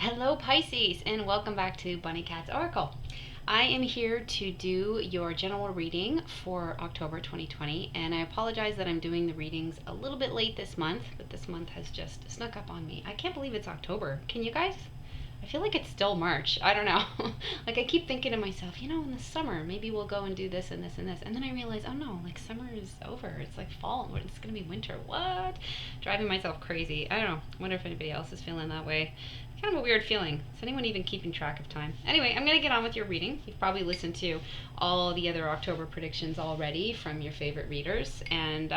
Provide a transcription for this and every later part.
Hello Pisces, and welcome back to Bunny Cat's Oracle. I am here to do your general reading for October 2020, and I apologize that I'm doing the readings a little bit late this month, but this month has just snuck up on me. I can't believe it's October. Can you guys? I feel like it's still March. I don't know. Like I keep thinking to myself, in the summer, maybe we'll go and do this and this and this. And then I realize, oh no, like summer is over. It's like fall. It's going to be winter. What? Driving myself crazy. I don't know. Wonder if anybody else is feeling that way. Kind of a weird feeling. Is anyone even keeping track of time? Anyway, I'm going to get on with your reading. You've probably listened to all the other October predictions already from your favorite readers, and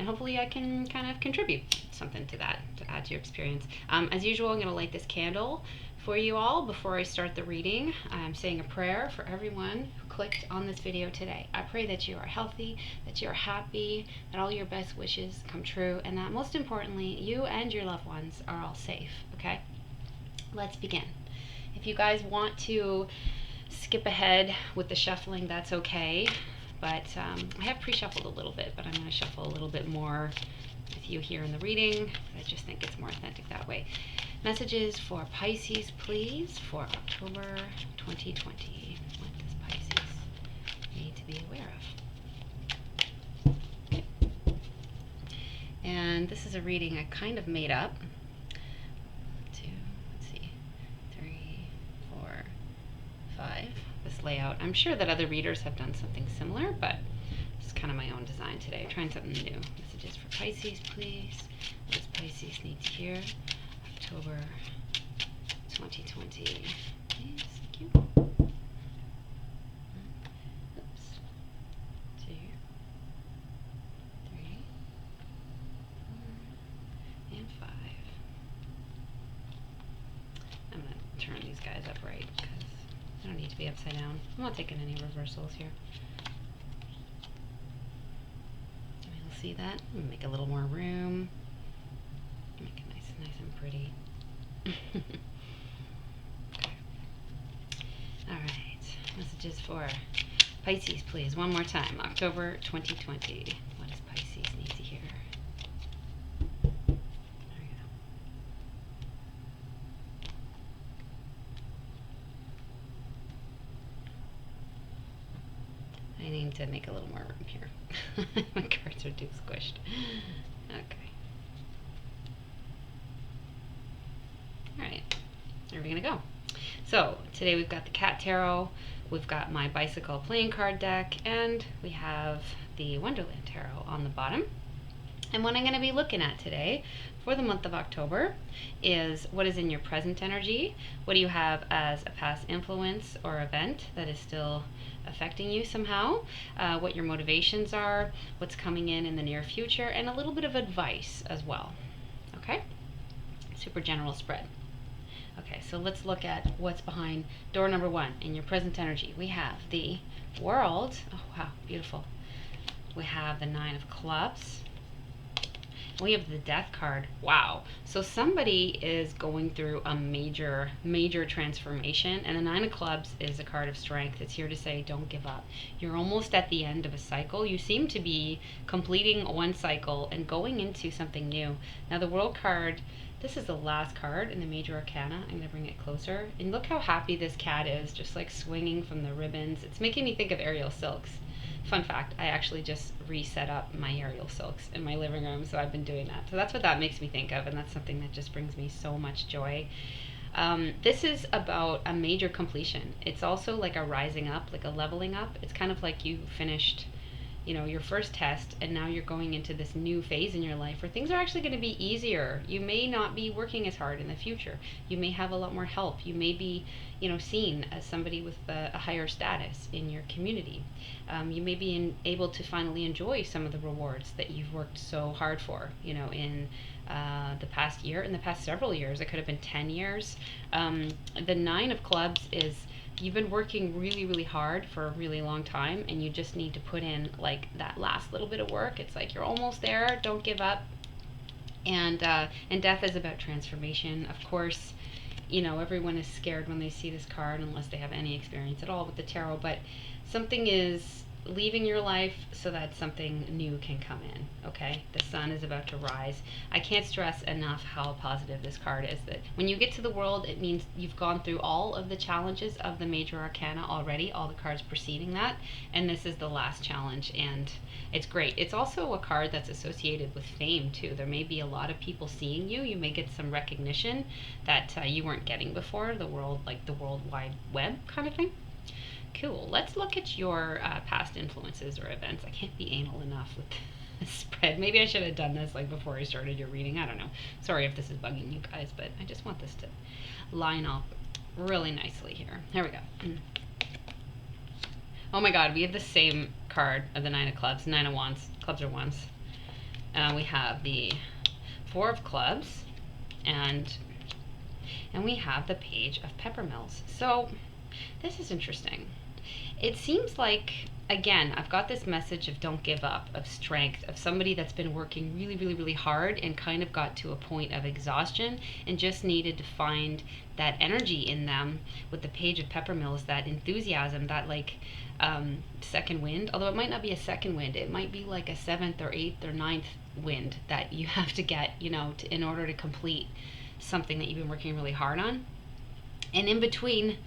hopefully I can kind of contribute something to that to add to your experience. As usual, I'm going to light this candle for you all before I start the reading. I'm saying a prayer for everyone who clicked on this video today. I pray that you are healthy, that you're happy, that all your best wishes come true, and that most importantly, you and your loved ones are all safe, okay? Let's begin. If you guys want to skip ahead with the shuffling, that's okay. But I have pre-shuffled a little bit, but I'm going to shuffle a little bit more with you here in the reading. I just think it's more authentic that way. Messages for Pisces, please, for October 2020. What does Pisces need to be aware of? Okay. And this is a reading I kind of made up. This layout. I'm sure that other readers have done something similar, but it's kind of my own design today. Trying something new. Messages for Pisces, please. What does Pisces need to hear? October 2020. Please, thank you. Oops. 2, 3, 4, and 5. I'm going to turn these guys up right because I don't need to be upside down. I'm not taking any reversals here. You'll see that. I'm gonna make a little more room. Make it nice and pretty. Okay. All right. Messages for Pisces, please. One more time. October 2020. What does Pisces need to hear? I need to make a little more room here. My cards are too squished. Okay. Alright, where are we going to go? So, today we've got the Cat Tarot, we've got my Bicycle playing card deck, and we have the Wonderland Tarot on the bottom. And what I'm going to be looking at today for the month of October is what is in your present energy, what do you have as a past influence or event that is still affecting you somehow, what your motivations are, what's coming in the near future, and a little bit of advice as well. Okay? Super general spread. Okay, so let's look at what's behind door number 1 in your present energy. We have the World. Oh, wow, beautiful. We have the 9 of Clubs. We have the Death card. Wow. So somebody is going through a major transformation, and the 9 of Clubs is a card of strength. It's here to say don't give up. You're almost at the end of a cycle. You seem to be completing one cycle and going into something new. Now the World card, this is the last card in the major arcana. I'm going to bring it closer. And look how happy this cat is, just like swinging from the ribbons. It's making me think of aerial silks. Fun fact, I actually just reset up my aerial silks in my living room, so I've been doing that. So that's what that makes me think of, and that's something that just brings me so much joy. This is about a major completion. It's also like a rising up, like a leveling up. It's kind of like you finished, your first test, and now you're going into this new phase in your life where things are actually going to be easier. You may not be working as hard in the future. You may have a lot more help. You may be, seen as somebody with a higher status in your community. You may be able to finally enjoy some of the rewards that you've worked so hard for, in the past year, in the past several years. It could have been 10 years. The 9 of Clubs is you've been working really hard for a really long time, and you just need to put in like that last little bit of work. It's like you're almost there. Don't give up. And Death is about transformation. Of course, everyone is scared when they see this card unless they have any experience at all with the tarot, but something is leaving your life so that something new can come in, okay? The sun is about to rise. I can't stress enough how positive this card is, that when you get to the world, it means you've gone through all of the challenges of the major arcana already, all the cards preceding that, and this is the last challenge, and it's great. It's also a card that's associated with fame too. There may be a lot of people seeing you. You may get some recognition that you weren't getting before, the world, like the World Wide Web kind of thing. Cool. Let's look at your past influences or events. I can't be anal enough with this spread. Maybe I should have done this like before I started your reading. I don't know. Sorry if this is bugging you guys, but I just want this to line up really nicely here. Here we go. Oh my god, we have the same card of the Nine of Clubs. Nine of Wands. Clubs are wands. We have the Four of Clubs, and we have the Page of Peppermills. So this is interesting. It seems like, again, I've got this message of don't give up, of strength, of somebody that's been working really, really, really hard and kind of got to a point of exhaustion and just needed to find that energy in them with the Page of Peppermills, that enthusiasm, that like second wind. Although it might not be a second wind, it might be like a seventh or eighth or ninth wind that you have to get, you know, in order to complete something that you've been working really hard on. And in between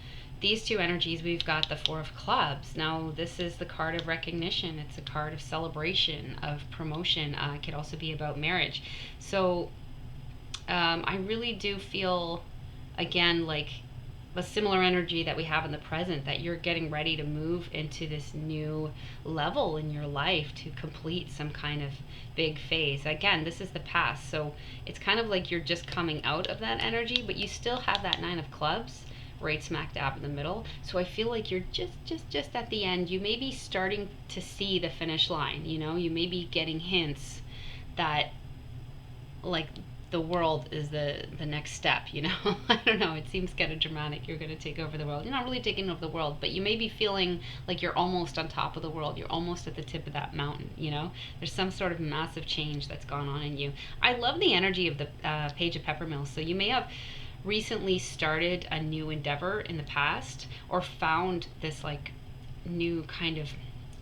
these two energies, we've got the Four of Clubs. Now, this is the card of recognition. It's a card of celebration, of promotion. It could also be about marriage. So I really do feel, again, like a similar energy that we have in the present, that you're getting ready to move into this new level in your life to complete some kind of big phase. Again, this is the past. So it's kind of like you're just coming out of that energy, but you still have that Nine of Clubs right smack dab in the middle. So I feel like you're just at the end. You may be starting to see the finish line, you know, you may be getting hints that like the world is the next step, you know. I don't know, it seems kind of dramatic. You're going to take over the world. You're not really taking over the world, but you may be feeling like you're almost on top of the world. You're almost at the tip of that mountain, you know. There's some sort of massive change that's gone on in you. I love the energy of the Page of Peppermills. So you may have recently started a new endeavor in the past, or found this like new kind of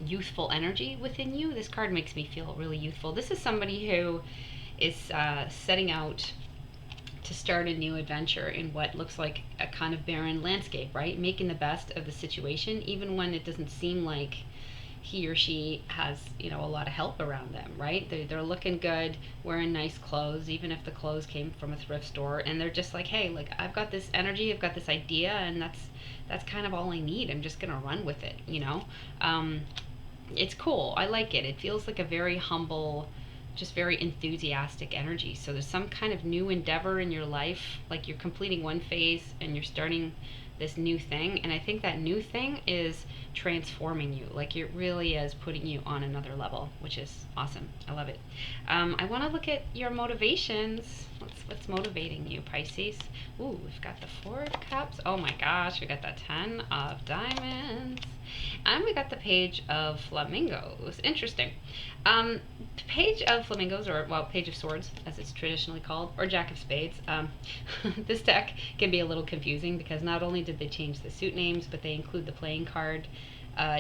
youthful energy within you. This card makes me feel really youthful. This is somebody who is setting out to start a new adventure in what looks like a kind of barren landscape, right? Making the best of the situation, even when it doesn't seem like he or she has, you know, a lot of help around them, right? They're looking good, wearing nice clothes, even if the clothes came from a thrift store, and they're just like, hey, like, I've got this energy, I've got this idea, and that's kind of all I need. I'm just gonna run with it, you know. It's cool. I like it. It feels like a very humble, just very enthusiastic energy. So there's some kind of new endeavor in your life, like you're completing one phase and you're starting this new thing, and I think that new thing is transforming you. Like, it really is putting you on another level, which is awesome. I love it. I want to look at your motivations. What's motivating you, Pisces? Ooh, we've got the Four of Cups. Oh my gosh, we got the Ten of Diamonds, and we got the Page of Flamingos. Interesting. The Page of Flamingos, or well, Page of Swords, as it's traditionally called, or Jack of Spades. This deck can be a little confusing because not only did they change the suit names, but they include the playing card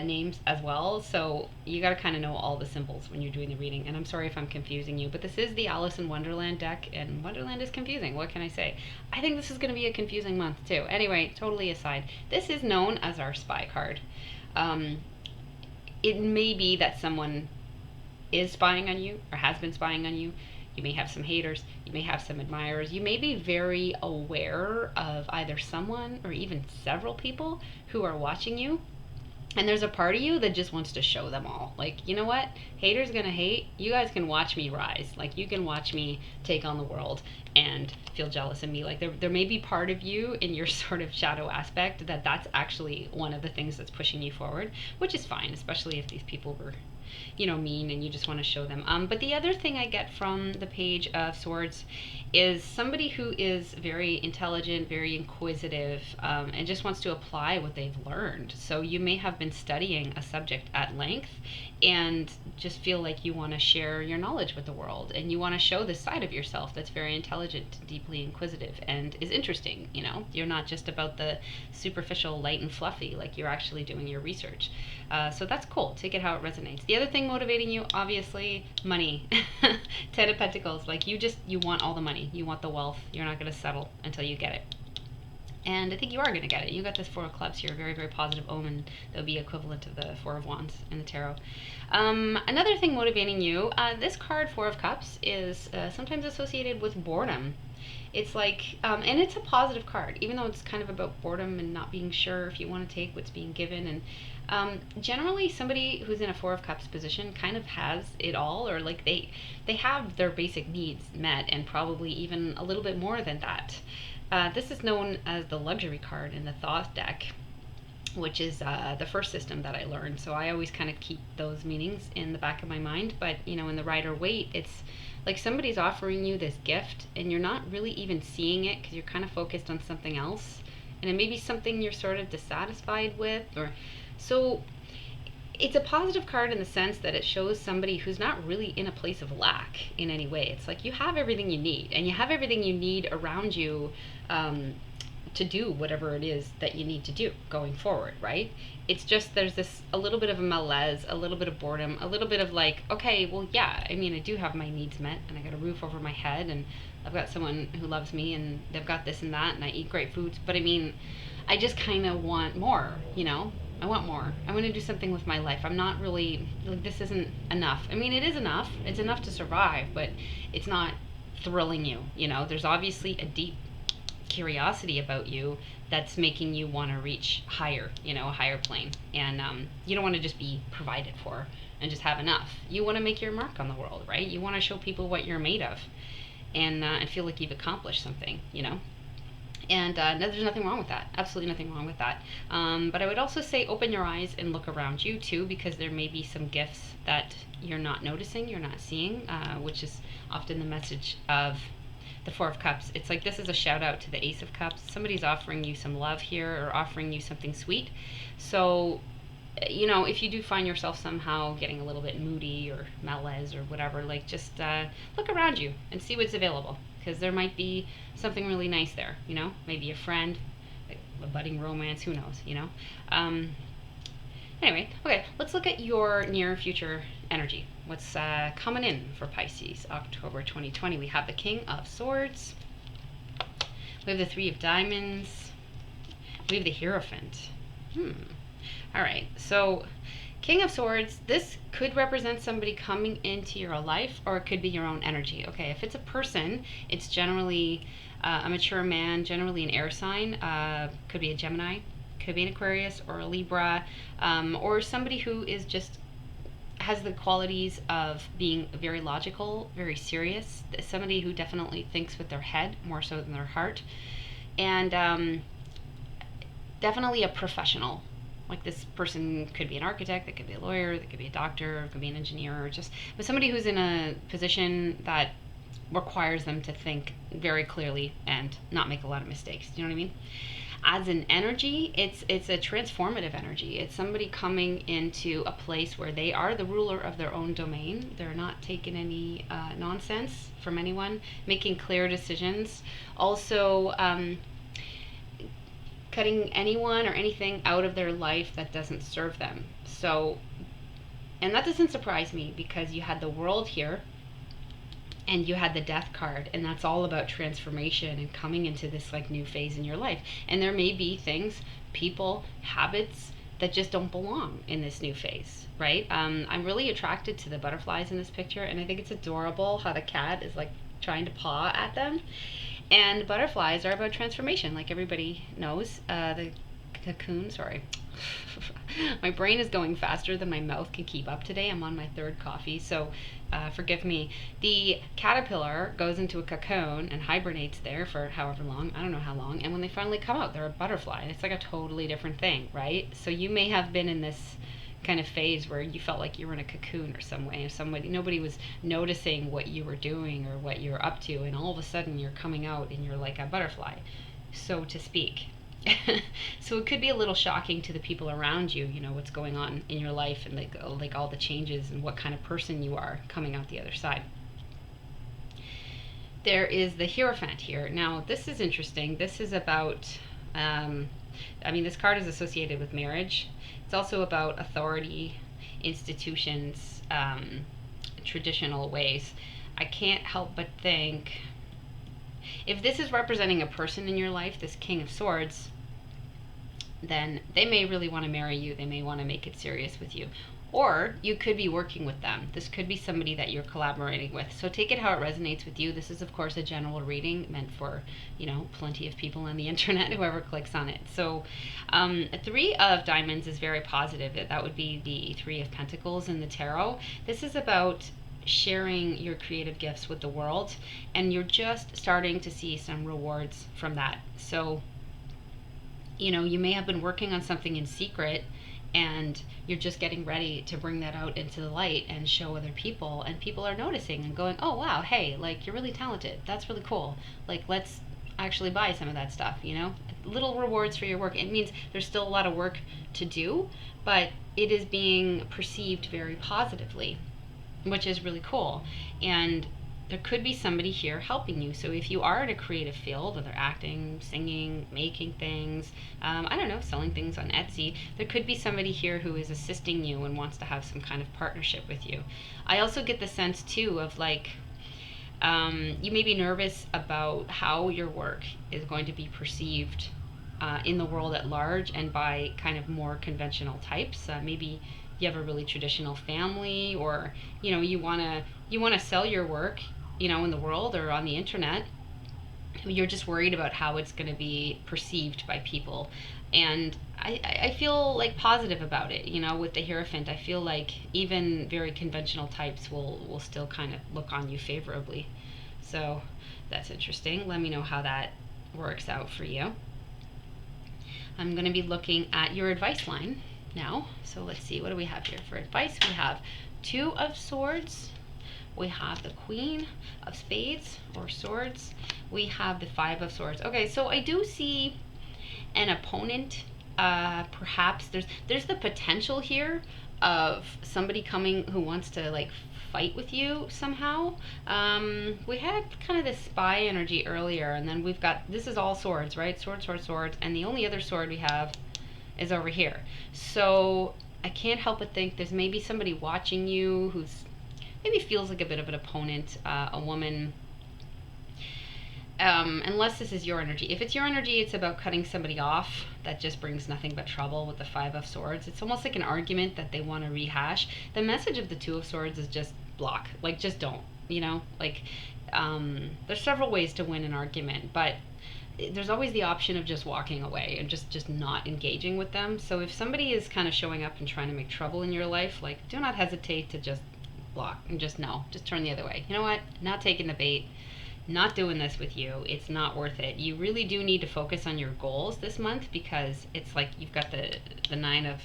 names as well. So you got to kind of know all the symbols when you're doing the reading. And I'm sorry if I'm confusing you, but this is the Alice in Wonderland deck, and Wonderland is confusing. What can I say? I think this is going to be a confusing month too. Anyway, totally aside, this is known as our spy card. It may be that someone is spying on you or has been spying on you. You may have some haters, you may have some admirers, you may be very aware of either someone or even several people who are watching you, and there's a part of you that just wants to show them all. Like, you know what? Haters gonna hate. You guys can watch me rise. Like, you can watch me take on the world and feel jealous of me. Like, there may be part of you in your sort of shadow aspect that's actually one of the things that's pushing you forward, which is fine, especially if these people were mean, and you just want to show them. But the other thing I get from the Page of Swords is somebody who is very intelligent, very inquisitive, and just wants to apply what they've learned. So you may have been studying a subject at length and just feel like you want to share your knowledge with the world, and you want to show this side of yourself that's very intelligent, deeply inquisitive, and is interesting. You're not just about the superficial, light and fluffy, like you're actually doing your research. So that's cool. Take it how it resonates. The other thing motivating you, obviously, money. 10 of Pentacles. Like you want all the money. You want the wealth. You're not going to settle until you get it. And I think you are going to get it. You got this Four of Clubs here, very, very positive omen. That would be equivalent to the Four of Wands in the tarot. Another thing motivating you, this card, Four of Cups, is sometimes associated with boredom. It's like, and it's a positive card, even though it's kind of about boredom and not being sure if you want to take what's being given. And generally, somebody who's in a Four of Cups position kind of has it all, or like they have their basic needs met, and probably even a little bit more than that. This is known as the luxury card in the Thoth deck, which is the first system that I learned. So I always kind of keep those meanings in the back of my mind. But, in the Rider-Waite, it's like somebody's offering you this gift and you're not really even seeing it because you're kind of focused on something else. And it may be something you're sort of dissatisfied with. So it's a positive card in the sense that it shows somebody who's not really in a place of lack in any way. It's like you have everything you need, and you have everything you need around you to do whatever it is that you need to do going forward, right? It's just there's this a little bit of a malaise, a little bit of boredom, a little bit of like, okay, well, yeah, I mean, I do have my needs met, and I got a roof over my head, and I've got someone who loves me, and they've got this and that, and I eat great foods, but I mean, I just kind of want more, I want more. I want to do something with my life. I'm not really, like, this isn't enough. I mean, it is enough. It's enough to survive, but it's not thrilling you, There's obviously a deep curiosity about you that's making you want to reach higher, a higher plane. And you don't want to just be provided for and just have enough. You want to make your mark on the world, right? You want to show people what you're made of and feel like you've accomplished something, And there's nothing wrong with that. Absolutely nothing wrong with that. But I would also say open your eyes and look around you too, because there may be some gifts that you're not noticing, you're not seeing, which is often the message of the Four of Cups. It's like this is a shout out to the Ace of Cups. Somebody's offering you some love here or offering you something sweet. So, if you do find yourself somehow getting a little bit moody or malaise or whatever, like just look around you and see what's available. Because there might be something really nice there, maybe a friend, a budding romance, who knows, Anyway, okay, let's look at your near future energy. What's coming in for Pisces, October 2020? We have the King of Swords. We have the Three of Diamonds. We have the Hierophant. All right, so King of Swords, this could represent somebody coming into your life, or it could be your own energy. Okay, if it's a person, it's generally a mature man, generally an air sign, could be a Gemini, could be an Aquarius or a Libra, or somebody who is just has the qualities of being very logical, very serious, somebody who definitely thinks with their head more so than their heart, and definitely a professional. Like this person could be an architect, they could be a lawyer, they could be a doctor, it could be an engineer, or but somebody who's in a position that requires them to think very clearly and not make a lot of mistakes. Do you know what I mean? As an energy, it's a transformative energy. It's somebody coming into a place where they are the ruler of their own domain. They're not taking any nonsense from anyone, making clear decisions. Also, cutting anyone or anything out of their life that doesn't serve them. So, and that doesn't surprise me because you had the World here and you had the Death card, and that's all about transformation and coming into this like new phase in your life. And there may be things, people, habits that just don't belong in this new phase, right? I'm really attracted to the butterflies in this picture, and I think it's adorable how the cat is like trying to paw at them. And butterflies are about transformation, like everybody knows. The cocoon, sorry. My brain is going faster than my mouth can keep up today. I'm on my third coffee, so forgive me. The caterpillar goes into a cocoon and hibernates there for however long, I don't know how long, and when they finally come out, they're a butterfly, and it's like a totally different thing, right? So you may have been in this kind of phase where you felt like you were in a cocoon or some way, nobody was noticing what you were doing or what you were up to, and all of a sudden you're coming out and you're like a butterfly, so to speak. So it could be a little shocking to the people around you, what's going on in your life, and like all the changes and what kind of person you are coming out the other side. There is the Hierophant here. Now this is interesting. This is about this card is associated with marriage. It's also about authority, institutions, traditional ways. I can't help but think, if this is representing a person in your life, this King of Swords, then they may really want to marry you. They may want to make it serious with you. Or you could be working with them. This could be somebody that you're collaborating with. So take it how it resonates with you. This is, of course, a general reading meant for, plenty of people on the internet, whoever clicks on it. So a 3 of Diamonds is very positive. That would be the 3 of Pentacles in the tarot. This is about sharing your creative gifts with the world, and you're just starting to see some rewards from that. So, you may have been working on something in secret, and you're just getting ready to bring that out into the light and show other people, and people are noticing and going, oh wow, hey, like, you're really talented, that's really cool, like, let's actually buy some of that stuff. Little rewards for your work. It means there's still a lot of work to do, but it is being perceived very positively, which is really cool. And there could be somebody here helping you. So if you are in a creative field, whether acting, singing, making things, selling things on Etsy, there could be somebody here who is assisting you and wants to have some kind of partnership with you. I also get the sense too of like, you may be nervous about how your work is going to be perceived in the world at large and by kind of more conventional types. Maybe you have a really traditional family, or you want to sell your work in the world or on the internet. You're just worried about how it's going to be perceived by people. And I feel like positive about it. With the Hierophant, I feel like even very conventional types will still kind of look on you favorably. So that's interesting. Let me know how that works out for you. I'm going to be looking at your advice line now. So let's see, what do we have here for advice? We have 2 of Swords. We have the Queen of Spades or Swords. We have the 5 of Swords. Okay, so I do see an opponent. Perhaps there's the potential here of somebody coming who wants to like fight with you somehow. We had kind of this spy energy earlier, and then we've got, this is all swords, right? Swords, swords, swords, and the only other sword we have is over here. So I can't help but think there's maybe somebody watching you who's maybe feels like a bit of an opponent, a woman. Unless this is your energy. If it's your energy, it's about cutting somebody off. That just brings nothing but trouble with the 5 of Swords. It's almost like an argument that they want to rehash. The message of the 2 of Swords is just block. Like, just don't, there's several ways to win an argument, but there's always the option of just walking away and just not engaging with them. So if somebody is kind of showing up and trying to make trouble in your life, like, do not hesitate to just block and just turn the other way. You know what? Not taking the bait. Not doing this with you. It's not worth it. You really do need to focus on your goals this month, because it's like you've got the 9 of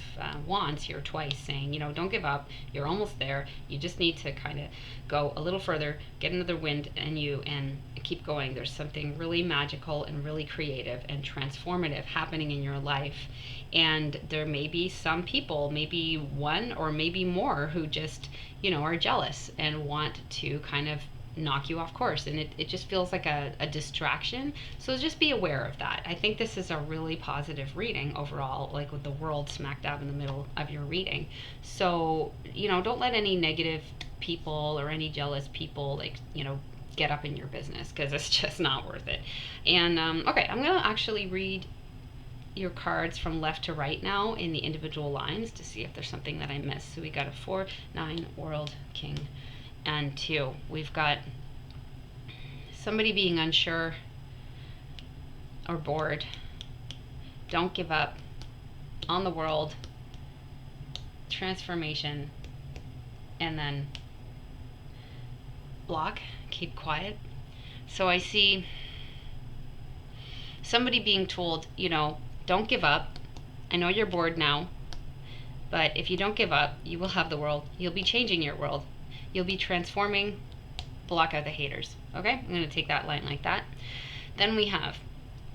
Wands here twice saying, don't give up. You're almost there. You just need to kind of go a little further, get another wind in you, and keep going. There's something really magical and really creative and transformative happening in your life. And there may be some people, maybe one or maybe more, who just, are jealous and want to kind of knock you off course, and it just feels like a distraction. So just be aware of that. I think this is a really positive reading overall, like with the world smack dab in the middle of your reading. So don't let any negative people or any jealous people get up in your business, because it's just not worth it. And okay, I'm gonna actually read your cards from left to right now in the individual lines to see if there's something that I missed. So we got a 4, 9, World, King, and 2. We've got somebody being unsure or bored. Don't give up. On the World, transformation, and then block, keep quiet. So I see somebody being told, don't give up. I know you're bored now. But if you don't give up, you will have the world. You'll be changing your world. You'll be transforming. Block out the haters. Okay? I'm going to take that line like that. Then we have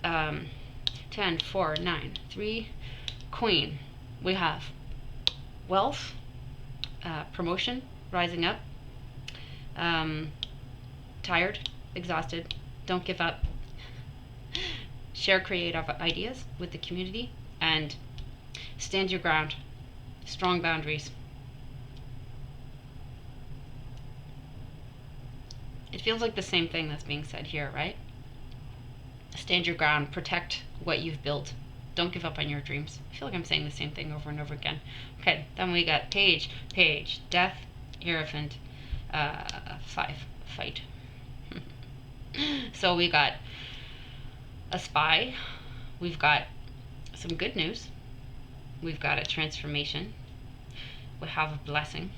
10, 4, 9, 3, Queen. We have wealth, promotion, rising up, tired, exhausted, don't give up, share creative ideas with the community, and stand your ground, strong boundaries. It feels like the same thing that's being said here, right? Stand your ground, protect what you've built. Don't give up on your dreams. I feel like I'm saying the same thing over and over again. Okay, then we got Page, Death, Hierophant, 5, Fight. So we got a spy. We've got some good news. We've got a transformation. We have a blessing.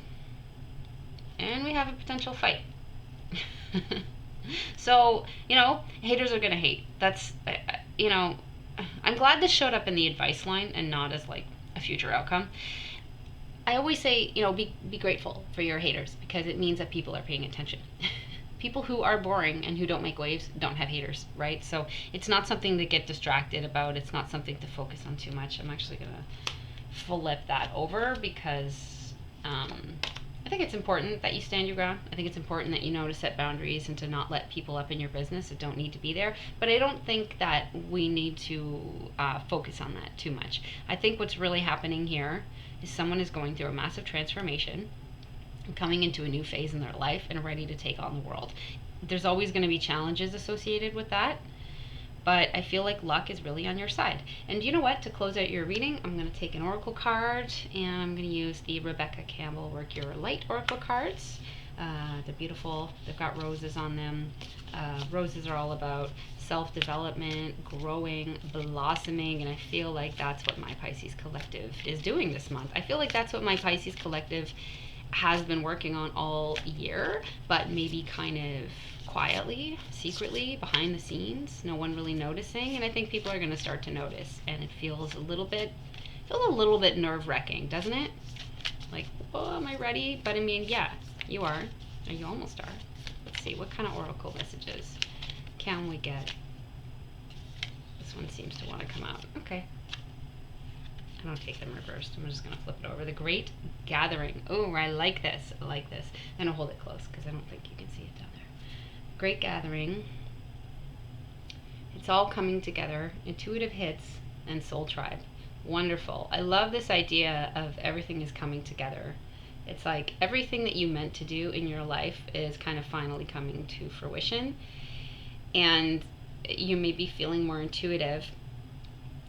And we have a potential fight. So, haters are going to hate. That's, I'm glad this showed up in the advice line and not as like a future outcome. I always say, be grateful for your haters because it means that people are paying attention. People who are boring and who don't make waves don't have haters, right? So it's not something to get distracted about. It's not something to focus on too much. I'm actually going to flip that over because I think it's important that you stand your ground. I think it's important that you know to set boundaries and to not let people up in your business that don't need to be there. But I don't think that we need to focus on that too much. I think what's really happening here is someone is going through a massive transformation, coming into a new phase in their life and ready to take on the world. There's always going to be challenges associated with that, but I feel like luck is really on your side. And you know what? To close out your reading, I'm going to take an oracle card, and I'm going to use the Rebecca Campbell Work Your Light oracle cards. They're beautiful. They've got roses on them. Roses are all about self-development, growing, blossoming, and I feel like that's what my Pisces Collective is doing this month. I feel like that's what my Pisces Collective has been working on all year, but maybe kind of quietly, secretly, behind the scenes, no one really noticing, and I think people are going to start to notice, and it feels a little bit nerve-wracking, doesn't it? Like, oh, am I ready? But I mean, yeah, you are, or you almost are. Let's see, what kind of oracle messages can we get? This one seems to want to come out. Okay. I don't take them reversed. I'm just going to flip it over. The Great Gathering. Oh, I like this. I like this. I'm going to hold it close because I don't think you can see it down there. Great Gathering. It's all coming together. Intuitive hits and Soul Tribe. Wonderful. I love this idea of everything is coming together. It's like everything that you meant to do in your life is kind of finally coming to fruition. And you may be feeling more intuitive.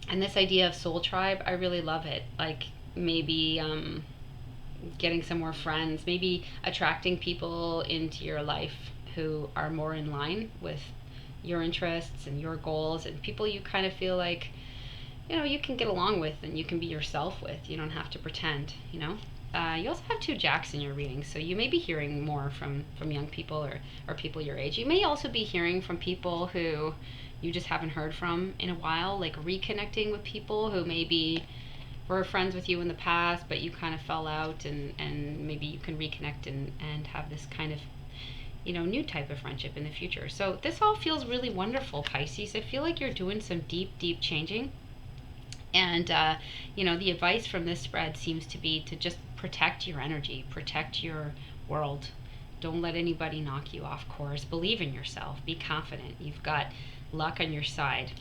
And this idea of Soul Tribe, I really love it. Like maybe getting some more friends, maybe attracting people into your life who are more in line with your interests and your goals, and people you kind of feel like, you can get along with and you can be yourself with. You don't have to pretend, You also have 2 jacks in your reading, so you may be hearing more from young people or people your age. You may also be hearing from people who you just haven't heard from in a while, like reconnecting with people who maybe were friends with you in the past, but you kind of fell out, and maybe you can reconnect and have this kind of, new type of friendship in the future. So this all feels really wonderful, Pisces. I feel like you're doing some deep, deep changing. And, the advice from this spread seems to be to just protect your energy, protect your world. Don't let anybody knock you off course. Believe in yourself. Be confident. You've got luck on your side,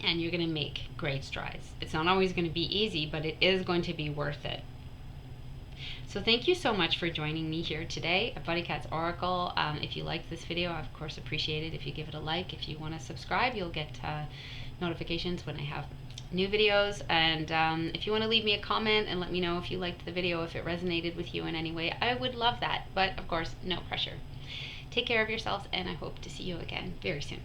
and you're going to make great strides. It's not always going to be easy, but it is going to be worth it. So thank you so much for joining me here today at Buddy Cat's Oracle. If you liked this video, I of course appreciate it if you give it a like. If you want to subscribe, you'll get notifications when I have new videos. And if you want to leave me a comment and let me know if you liked the video, if it resonated with you in any way, I would love that. But of course, no pressure. Take care of yourselves, and I hope to see you again very soon.